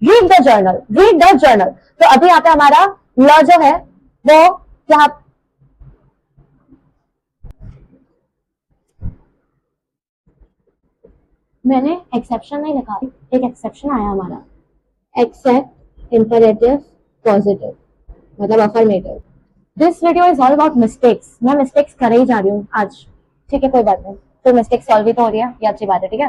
read the journal, read the journal. तो अभी यहाँ पे हमारा ल जो है वो यहाँ मैंने एक्सेप्शन नहीं लिखा, एक एक्सेप्शन आया हमारा, एक्सेप्ट इंपरेटिव पॉजिटिव मतलब affirmative. This video is all about mistakes. मैं मिस्टेक्स कर ही जा रही हूँ आज. ठीक है, कोई बात नहीं, तो मिस्टेक सॉल्व भी तो हो रही है, ये अच्छी बात है. ठीक है,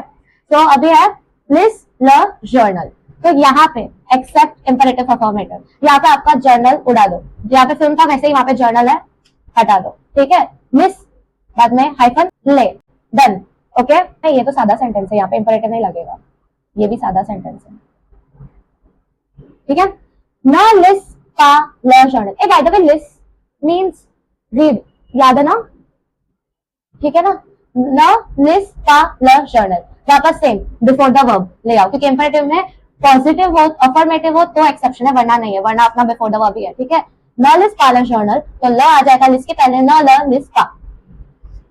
तो अभी है लिस ल जर्नल. तो यहाँ पे एक्सेप्ट इंपरेटिव अफर्मेटिव, यहाँ पे आपका जर्नल उड़ा दो. यहाँ पे फिल्म था वैसे ही वहां पे जर्नल है, हटा दो. ठीक है, मिस बाद में हाइफन ले, डन. ओके, ये तो सादा सेंटेंस है, यहाँ पे इंपरेटिव नहीं लगेगा, ये भी सादा सेंटेंस है. ठीक है, ना लिस पा ल जर्नल. ए बाय द वे, लिस मींस रीड, याद है ना? ठीक है ना? ना लिस पा ल जर्नल, वापस सेम बिफोर द वर्ब ले आओ, क्योंकि इंपरेटिव में पॉजिटिव हो अफर्मेटिव हो तो एक्सेप्शन है, वरना नहीं है, वरना अपना बिफोर द वर्ब ही है. ठीक है, न लिस पा ल जर्नल, तो ल आ जाएगा लिस के पहले, न ल लिस पा,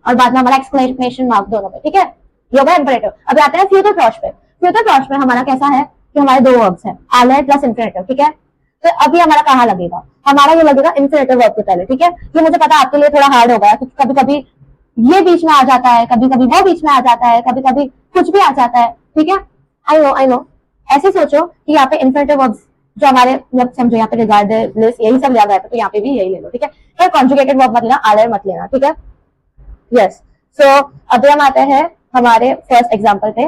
और बाद में हमारा एक्सक्लेमेशन मार्क दोनों पे. ठीक है, ये होगा इंपरेटिव. अभी आते हैं फ्यूचर क्लॉज पे. फ्यूचर क्लॉज में हमारा कैसा है कि हमारे दो वर्ब्स हैं, एलाइड प्लस इंफिनिटिव. ठीक है, तो अभी हमारा कहाँ लगेगा? हमारा ये लगेगा इंफिनिटिव वर्ब के पहले. ठीक है, ये मुझे पता आपके लिए थोड़ा हार्ड होगा क्योंकि कभी कभी ये बीच में आ जाता है, कभी कभी वो बीच में आ जाता है, कभी कभी कुछ भी आ जाता है. ठीक है, आई नो, ऐसे सोचो कि यहाँ पे इन्फिनेटिव वर्ब्स जो हमारे मतलब समझो यहाँ पे रिगार्डलेस यही सब याद आता है तो यहाँ पे भी यही ले लो, ठीक है। पर कॉन्जुगेटेड वर्ब मत लेना, आर मत लेना, ठीक है। यस, सो अभी हम आते हैं हमारे फर्स्ट एग्जाम्पल पे।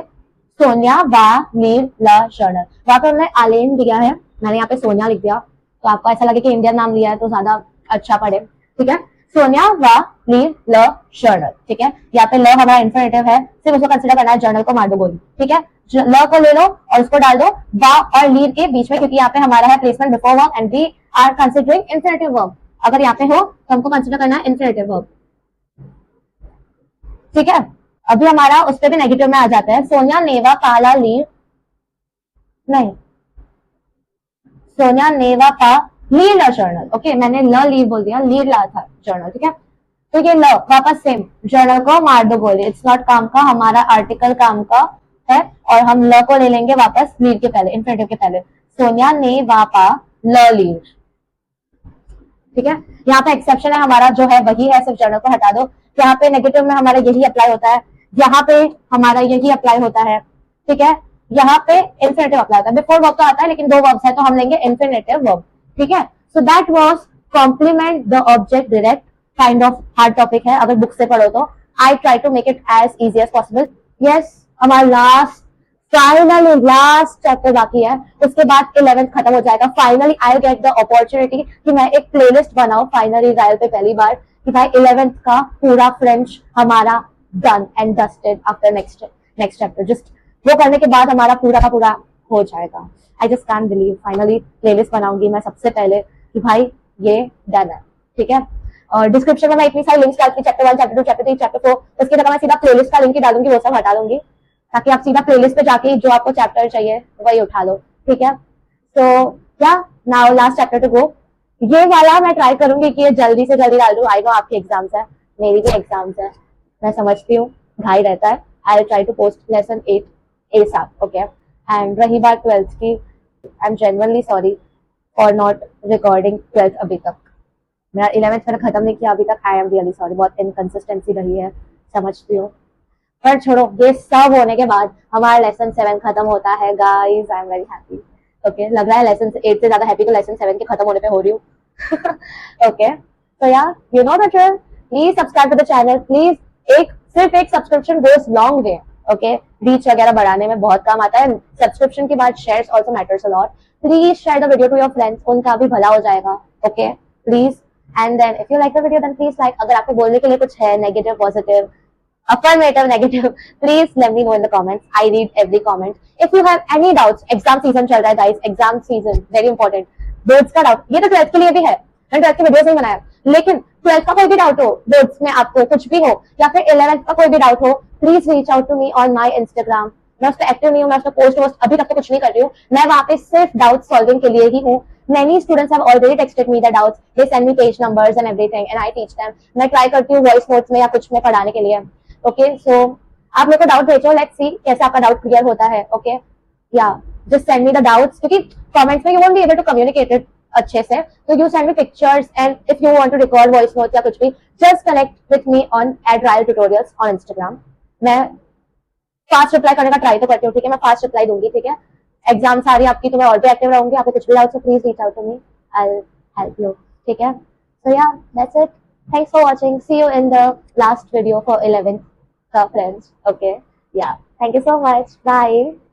सोनिया वा लीव ल जर्नल, वहां पे हमने आलेन दिया है, मैंने यहाँ पे सोनिया लिख दिया, तो आपको ऐसा लगे कि इंडियन नाम लिया है तो ज्यादा अच्छा पड़े, ठीक है। सोनिया वा लीव ल जर्नल, ठीक है। यहाँ पे ल हमारा इन्फिनेटिव है, सिर्फ उसको कंसिडर करना है, जर्नल को मार दो गोली, ठीक है। ल को ले लो और उसको डाल दो वा और लीव के बीच में, क्योंकि यहाँ पे हमारा है placement before verb and we are considering infinitive verb. अगर यहाँ पे हो तो हमको कंसिडर करना है इन्फिनेटिव वर्ब, ठीक है। अभी हमारा उस पर भी नेगेटिव में आ जाता है। सोनिया नेवा पाला लीव, नहीं, सोनिया नेवा पा ली ला जर्नल, ओके, मैंने ल लीव बोल दिया, ली ला था जर्नल, ठीक है। तो ये ल वापस सेम, जर्नल को मार दो गोली, इट्स नॉट काम का, हमारा आर्टिकल काम का है और हम ल को ले लेंगे वापस लीव के पहले, इन्फिनेटिव के पहले। सोनिया ने वापा ल लीव, ठीक है। यहाँ पे एक्सेप्शन है हमारा जो है वही है, सिर्फ जर्नल को हटा दो। यहाँ पे नेगेटिव में हमारा यही अप्लाई होता है, यहाँ पे हमारा यही अप्लाई होता है, ठीक है। यहाँ पे इन्फिनेटिव अप्लाई होता है, बिफोर वर्ब तो आता है लेकिन दो वर्ब्स है तो हम लेंगे इन्फिनेटिव वर्ब, ठीक है। So that was complement the object direct, kind of hard topic है अगर बुक से पढ़ो तो। I try to make it as easy as possible. Yes, हमारा लास्ट फाइनली लास्ट चैप्टर बाकी है, उसके बाद 11th खत्म हो जाएगा। Finally I get the opportunity कि मैं एक प्लेलिस्ट बनाऊं फाइनली रायल पे पहली बार, कि भाई 11th का पूरा फ्रेंच हमारा done and dusted after next chapter. Just वो करने के बाद हमारा पूरा का पूरा हो जाएगा। I just can believe finally playlist बनाऊंगी मैं सबसे पहले कि भाई ये डन है, ठीक है। और डिस्क्रिप्शन में मैं इतनी सारी लिंक्स डालती, चैप्टर 1, चैप्टर 2, चैप्टर 3, चैप्टर 4, उसकी जगह मैं सीधा प्लेलिस्ट का लिंक ही डालूंगी, वो सब हटा दूंगी ताकि आप सीधा प्लेलिस्ट पे जाके जो आपको चैप्टर चाहिए वही उठा लो, ठीक है। तो क्या now last chapter to go. ये वाला मैं ट्राई करूंगी कि ये जल्दी से जल्दी डाल दूं। आई नो आपकी एग्जाम्स है, मेरी भी एग्जाम्स है, मैं समझती हूँ, घाई रहता है। I try to post lesson 8 ASAP, okay. And रही बात 12th की, I am genuinely sorry for not recording 12th अभी तक। मेरा 11th मैंने खत्म नहीं किया अभी तक, आई एम रियली सॉरी, बहुत इनकंसिस्टेंसी रही है, समझती हूँ। पर छोड़ो, ये सब होने के बाद हमारा लेसन 7 खत्म होता है guys, I am very happy, okay. लग रहा है लेसन 8 से ज्यादा हैप्पी तो लेसन 7 के खत्म होने पे हो रही हूँ, ओके। तो यार you know the drill, please subscribe to the channel, please. सिर्फ एक subscription goes long way, okay. Reach वगैरह बढ़ाने में बहुत काम आता है। सब्सक्रिप्शन के बाद shares also matters a lot. Please share the video to your friends, उनका भी भला हो जाएगा, okay, please. And then if you like the video then please like. अगर आपको बोलने के लिए कुछ है negative, positive, affirmative, negative, please let me know in the comments. I read every comment. If you have any doubts, exam season चल रहा है guys, exam season very important. Boards का डाउट, ये तो 12th के लिए भी है, मैंने 12th के वीडियोस नहीं बनाया, लेकिन 12th का कोई भी डाउट हो, बोर्ड्स में आपको कुछ भी हो, या फिर 11th का कोई भी डाउट हो, please reach out to me on my Instagram. मैं उस पर एक्टिव नहीं हूँ, मैं उस पर पोस्ट अभी तक तो कुछ नहीं कर रही हूँ, मैं वहां पे सिर्फ डाउट सॉल्विंग के लिए ही हूँ। Many students have already texted me the doubts. They send me page numbers and everything, and I teach them. मैं ट्राई करती हूँ वॉइस नोट्स में या कुछ में पढ़ाने के लिए, ओके। सो आप मेरे को डाउट भेजो, लेट्स सी कैसे आपका डाउट क्लियर होता है, ओके। या just send me the doubts, क्योंकि कमेंट्स में you won't be able to communicate it अच्छे से, तो you send me pictures and if you want to record voice notes या कुछ भी, just connect with me on @RyalTutorials on Instagram. मैं fast reply करने का ट्राई तो करती हूँ, ठीक है, मैं फास्ट रिप्लाई दूंगी, ठीक है। एग्जाम सारी आपकी, तो मैं और भी एक्टिव रहूंगी, आपको कुछ भी डाउट हो please reach out to me, I will help you, ठीक है। सो या that's it, thanks for watching, see you in the last video for 11th friends, okay, yeah, thank you so much, bye.